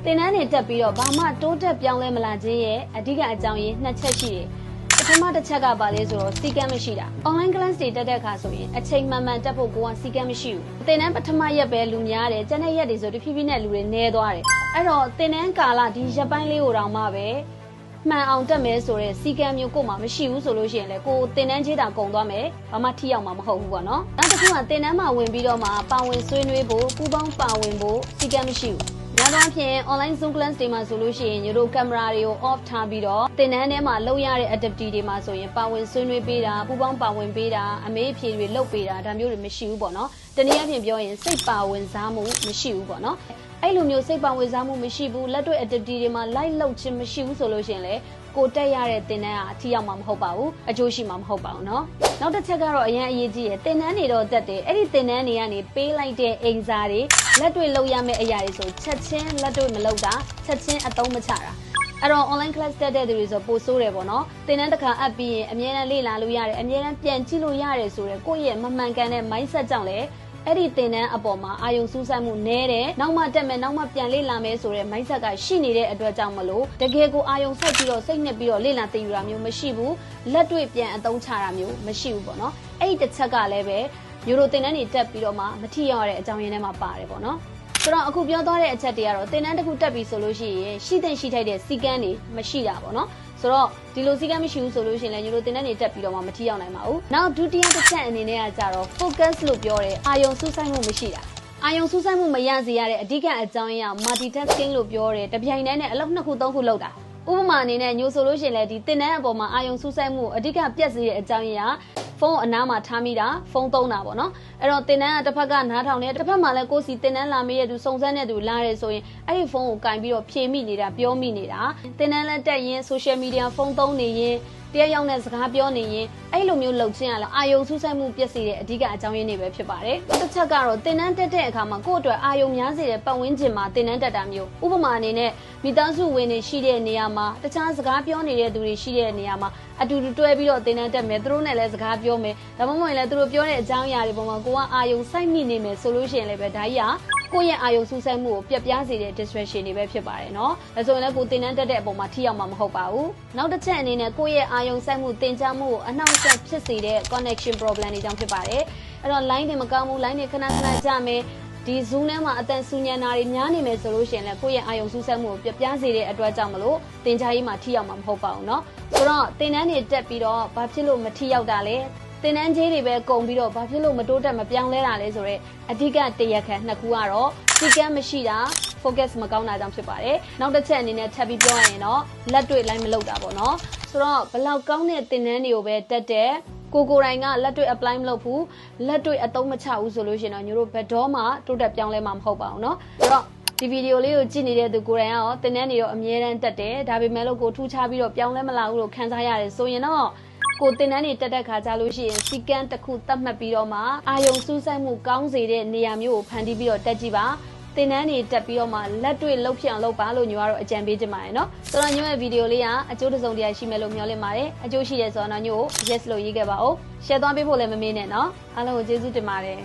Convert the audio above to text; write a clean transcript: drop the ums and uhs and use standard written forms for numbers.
တင်နန်းနေတက်ပြီးတော့ဘာမှတိုးတက်ပြောင်းလဲမလာခြင်းရဲ့အဓိကအကြောင်းရင်း2ချက်ရှိတယ်ပထမတစ်ချက်ကပါလဲဆိုတော့စီကံမရှိတာ online class တွေတက်တဲ့အခါဆိုရင်အချိန်မှန်မှန်တက်ဖို့ကိုကစီကံမရှိဘူးတင်နန်းပထမရက်ပဲလူများတယ်ကျန်တဲ့ရက်တွေဆိုတဖြည်းဖြည်းနဲ့လူတွေနည်းသွားတယ်အဲ့တော့တင်နန်းကာလဒီရက်ပိုင်းလေးကိုတောင်မှပဲမှန်အောင်တက်မယ်ဆိုတဲ့စီကံမျိုးကိုမှမရှိဘူးဆိုလို့ရှိရင်လေကိုတင်နန်းကြီးတာကုန်သွားမယ်ဘာမှထိရောက်မှာမဟုတ်ဘူးပေါ့နော်နောက်တစ်ခုကတင်နန်းမှာဝင်ပြီးတော့မှပါဝင်ဆွေးနွေးဖို့ပူးပေါင်းပါဝင်ဖို့စီကံမရှိဘူးနောက်တော့ဖြင့် online zoom class တွေမှာဆိုလို့ရှိရင်ညတို့ကင်မရာတွေကို off ထားပြီးတော့သင်တန်းထဲမှာလုပ်ရတဲ့ activity တွေမှာဆိုရင်ပါဝင်ဆွေးနွေးပေးတာပူးပေါင်းပါဝင်ပေးတာအမေးအဖြေတွေလုပ်ပေးတာဒါမျိုးတွေမရှိဘူးပေါ့နော်တနည်းအားဖြင့်ပြောရင်စိတ်ပါဝင်စားမှုမရှိဘူးပေါ့နော်အဲ့လိုမျိုးစိတ်ပါဝင်စားမှုမရှိဘူးလက်တွေ့ activity တွေမှာ live လုပ်ခြင်းမရှိဘူးဆိုလို့ရှိရင်လေကိုတက်ရတဲ့သင်တန်းကအထီးရောက်မှာမဟုတ်ပါဘူးအကျိုးရှိမှာမဟုတ်ပါဘူးเนาะနောက်တစ်ချက်ကတော့အရင်အရေးကြီးရယ်သင်တန်းတွေတော့တက်တယ်အဲ့ဒီသင်တန်းတွေကနေပေးလိုက်တဲ့အင်စာတွေလက်တွေ့လုပ်ရမယ့်အရာတွေဆိုချက်ချင်းလက်တွေ့မလုပ်တာချက်ချင်းအသုံးမချတာအဲ့တော့ online class တက်တဲ့သူတွေဆိုပို့ဆိုးတယ်ပေါ့နော်သင်တန်းတစ်ခါအပ်ပြီးရင်အမြဲတမ်းလေ့လာလို့ရတယ်အမြဲတမ်းပြန်ကြည့်လို့ရတယ်ဆိုတော့ကိုယ့်ရဲ့မမှန်ကန်တဲ့ mindset ကြောင့်လေအဲ့ဒီသင်တန်းအပေါ်မှာအာယုံစူးစိုက်မှုနည်းတယ်နောက်မှတက်မယ်နောက်မှပြန်လေ့လာမယ်ဆိုတဲ့ mindset ကရှိနေတဲ့အတွက်ကြောင့်မလို့တကယ်ကိုအာယုံစိုက်ပြီးတော့စိတ်နှစ်ပြီးတော့လေ့လာသိယူတာမျိုးမရှိဘူးလက်တွေ့ပြန်အသုံးချတာမျိုးမရှိဘူးပေါ့နော်အဲ့ဒီတစ်ချက်ကလည်းပဲမျိုးတို့သင်တန်းတွေတက်ပြီးတော့မှမထီရောက်တဲ့အကြောင်းရင်းထဲမှာပါတယ်ပေါ့နော်ဆိုတော့အခုပြောသွားတဲ့အချက်တွေကတော့သင်တန်းတစ်ခုတက်ပြီဆိုလို့ရှိရင်ရှိတဲ့ရှိထိုက်တဲ့စီကန်းတွေမရှိတာပေါ့နော်ဆိုတော့ဒီလိုစီကန်းမရှိဘူးဆိုလို့ရှိရင်လည်းညတို့သင်တန်းတွေတက်ပြီးတော့မှမထီရောက်နိုင်ပါဘူးနောက်ဒုတိယတစ်ချက်အနေနဲ့ကကြတော့ focus လို့ပြောတယ်အာယုံစူးစိုက်မှုမရှိတာအာယုံစူးစိုက်မှုမရစေရတဲ့အဓိကအကြောင်းရင်းက multitasking လို့ပြောတယ်တပြိုင်တည်းနဲ့အလုပ်2ခု3ခုလုပ်တာဥပမာအနေနဲ့ညိုဆိုလို့ရှိရင်လည်းဒီသင်တန်းအပေါ်မှာအာယုံစူးစိုက်မှုအဓိကပြတ်စေတဲ့အကြောင်းရင်းကဖုန်းအနားမှာထားမိတာဖုန်းသုံးတာပေါ့နော်အဲ့တော့သင်တန်းကတစ်ဖက်ကနားထောင်နေတစ်ဖက်မှာလည်းကိုယ်စီသင်တန်းလာမေးရသူစုံစမ်းတဲ့သူလာတယ်ဆိုရင်အဲ့ဒီဖုန်းကိုကင်ပြီးတော့ဖြေမိနေတာပြောမိနေတာသင်တန်းလည်းတက်ရင် social media ဖုန်းသုံးနေရင်တရားရောက်တဲ့စကားပြောနေရင်အဲ့လိုမျိုးလှုပ်ခြင်းရလားအာယုံစူးစိုက်မှုပြည့်စည်တဲ့အဓိကအကြောင်းရင်းတွေပဲဖြစ်ပါတယ်။တစ်ချက်ကတော့သင်တန်းတက်တဲ့အခါမှာကိုယ့်အတွက်အာယုံများစေတဲ့ပတ်ဝန်းကျင်မှာသင်တန်းတက်တာမျိုးဥပမာအနေနဲ့မိသားစုဝင်တွေရှိတဲ့နေရာမှာတခြားစကားပြောနေတဲ့သူတွေရှိတဲ့နေရာမှာအတူတူတွဲပြီးတော့သင်တန်းတက်မယ်သူတို့နဲ့လည်းစကားပြောမယ်ဒါမှမဟုတ်ရင်လည်းသူတို့ပြောတဲ့အကြောင်းအရာတွေပေါ်မှာကိုကအာယုံစိုက်မိနေမယ်ဆိုလို့ရှိရင်လည်းပဲဒါကြီးကကိုယ့်ရဲ့အာယုံစူးစိုက်မှုကိုပြတ်ပြားစေတဲ့ distraction တွေပဲဖြစ်ပါတယ်နော်။ဒါဆိုရင်လည်းကိုသင်တန်းတက်တဲ့အပေါ်မှာထိရောက်မှာမဟုတ်ပါဘူး။နောက်တစ်ချက်အနေနဲ့ကိုယ့်ရဲ့အာယုံစိုက်မှုသင်ကြားမှုကိုအနှောင့်အယှက်ဖြစ်စေတဲ့ connection problem တွေကြောင့်ဖြစ်ပါတယ်။အဲ့တော့ line တွေမကောင်းဘူး line တွေခဏခဏကြမယ်ဒီ Zoom ထဲမှာအတန်ဆူညံတာတွေများနေမယ်ဆိုလို့ရှိရင်လည်းကိုယ့်ရဲ့အာယုံစူးစိုက်မှုကိုပြတ်ပြားစေတဲ့အတွက်ကြောင့်မလို့သင်ကြားရေးမှာထိရောက်မှာမဟုတ်ပါဘူးနော်။ဆိုတော့သင်တန်းတွေတက်ပြီးတော့ဘာဖြစ်လို့မထိရောက်တာလဲသင်တန်းကြီးတွေပဲကုန်ပြီးတော့ဘာဖြစ်လို့မတိုးတက်မပြောင်းလဲတာလဲဆိုတော့အဓိကတရားခံ2ခုကတော့စီကံမရှိတာ focus မကောင်းတာကြောင့်ဖြစ်ပါတယ်နောက်တစ်ချက်အနေနဲ့ထပ်ပြီးပြောရရင်တော့လက်တွေ့ line မလုပ်တာပေါ့နော်ဆိုတော့ဘလောက်ကောင်းတဲ့သင်တန်းတွေကိုပဲတက်တဲ့ကိုယ်တိုင်ကလက်တွေ့ apply မလုပ်ဘူးလက်တွေ့အသုံးမချဘူးဆိုလို့ရှိရင်တော့ညတို့ဘယ်တော့မှတိုးတက်ပြောင်းလဲမှာမဟုတ်ပါဘူးเนาะဆိုတော့ဒီဗီဒီယိုလေးကိုကြည့်နေတဲ့သူကိုယ်တိုင်ကရောသင်တန်းတွေတော့အမြဲတမ်းတက်တယ်ဒါပေမဲ့လို့ကိုထူးခြားပြီးတော့ပြောင်းလဲမလာဘူးလို့ခံစားရတယ်ဆိုရင်တော့ကိုသင်တန်းတွေတက်တဲ့ခါကြလို့ရှိရင်စီကန်းတစ်ခုသတ်မှတ်ပြီးတော့မှအာယုံစူးစိုက်မှုကောင်းစေတဲ့နေရာမျိုးကိုဖန်တီးပြီးတော့တက်ကြည့်ပါသင်တန်းတွေတက်ပြီးတော့မှလက်တွေ့လှုပ်ဖြစ်အောင်လုပ်ပါလို့ညိုကတော့အကြံပေးချင်ပါတယ်နော်ဆိုတော့ညိုရဲ့ဗီဒီယိုလေးကအကျိုးတစုံတရာရှိမယ်လို့မျှော်လင့်ပါတယ်အကျိုးရှိတယ်ဆိုတော့ညိုကို yes လို့ရေးခဲ့ပါဦး share သွားပေးဖို့လည်းမမေ့နဲ့နော်အားလုံးကိုကျေးဇူးတင်ပါတယ်